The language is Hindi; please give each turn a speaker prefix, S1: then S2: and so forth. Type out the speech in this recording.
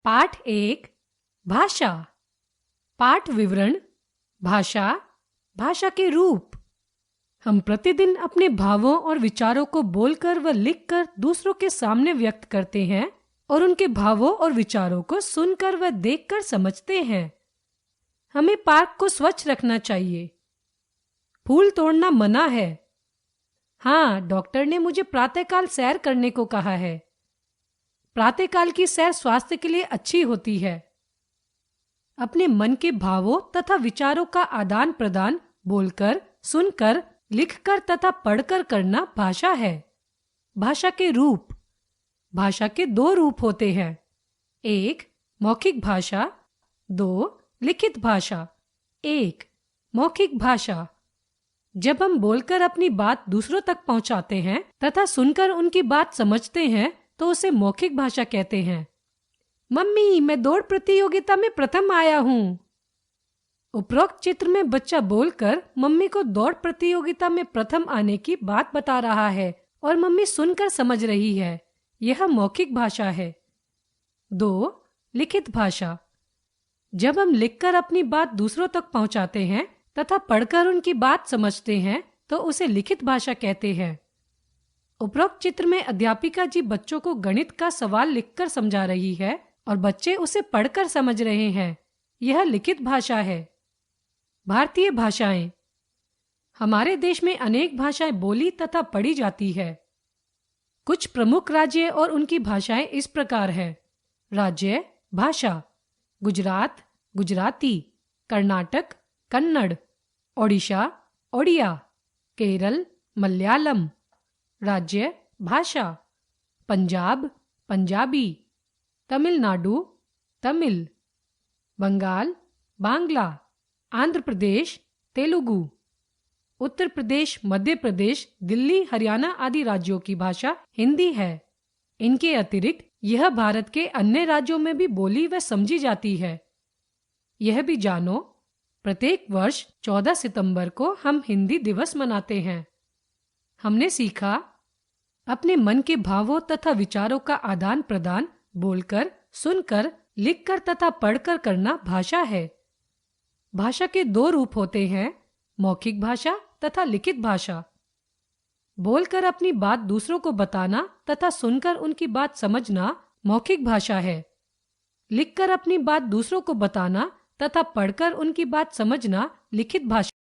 S1: पाठ 1 भाषा। पाठ विवरण। भाषा, भाषा के रूप। हम प्रतिदिन अपने भावों और विचारों को बोलकर व लिखकर दूसरों के सामने व्यक्त करते हैं और उनके भावों और विचारों को सुनकर व देखकर समझते हैं। हमें पार्क को स्वच्छ रखना चाहिए। फूल तोड़ना मना है। हाँ, डॉक्टर ने मुझे प्रातःकाल सैर करने को कहा है। प्रातःकाल की सैर स्वास्थ्य के लिए अच्छी होती है। अपने मन के भावों तथा विचारों का आदान प्रदान बोलकर, सुनकर, लिखकर तथा पढ़कर करना भाषा है। भाषा के रूप। भाषा के 2 रूप होते हैं। 1 मौखिक भाषा, 2 लिखित भाषा। 1 मौखिक भाषा। जब हम बोलकर अपनी बात दूसरों तक पहुंचाते हैं तथा सुनकर उनकी बात समझते हैं तो उसे मौखिक भाषा कहते हैं। मम्मी, मैं दौड़ प्रतियोगिता में प्रथम आया हूँ। उपरोक्त चित्र में बच्चा बोलकर मम्मी को दौड़ प्रतियोगिता में प्रथम आने की बात बता रहा है और मम्मी सुनकर समझ रही है। यह मौखिक भाषा है। 2 लिखित भाषा। जब हम लिखकर अपनी बात दूसरों तक पहुंचाते हैं तथा पढ़कर उनकी बात समझते हैं तो उसे लिखित भाषा कहते हैं। उपरोक्त चित्र में अध्यापिका जी बच्चों को गणित का सवाल लिखकर समझा रही है और बच्चे उसे पढ़कर समझ रहे हैं। यह लिखित भाषा है। भारतीय भाषाएं। हमारे देश में अनेक भाषाएं बोली तथा पढ़ी जाती है। कुछ प्रमुख राज्य और उनकी भाषाएं इस प्रकार है। राज्य भाषा: गुजरात गुजराती, कर्नाटक कन्नड़, ओडिशा ओडिया, केरल मलयालम। राज्य भाषा: पंजाब पंजाबी, तमिलनाडु तमिल, बंगाल बांग्ला, आंध्र प्रदेश तेलुगु, उत्तर प्रदेश, मध्य प्रदेश, दिल्ली, हरियाणा आदि राज्यों की भाषा हिंदी है। इनके अतिरिक्त यह भारत के अन्य राज्यों में भी बोली व समझी जाती है। यह भी जानो, प्रत्येक वर्ष 14 सितंबर को हम हिंदी दिवस मनाते हैं। हमने सीखा, अपने मन के भावों तथा विचारों का आदान प्रदान बोलकर, सुनकर, लिखकर तथा पढ़कर करना भाषा है। भाषा के 2 रूप होते हैं, मौखिक भाषा तथा लिखित भाषा। बोलकर अपनी बात दूसरों को बताना तथा सुनकर उनकी बात समझना मौखिक भाषा है। लिखकर अपनी बात दूसरों को बताना तथा पढ़कर उनकी बात समझना लिखित भाषा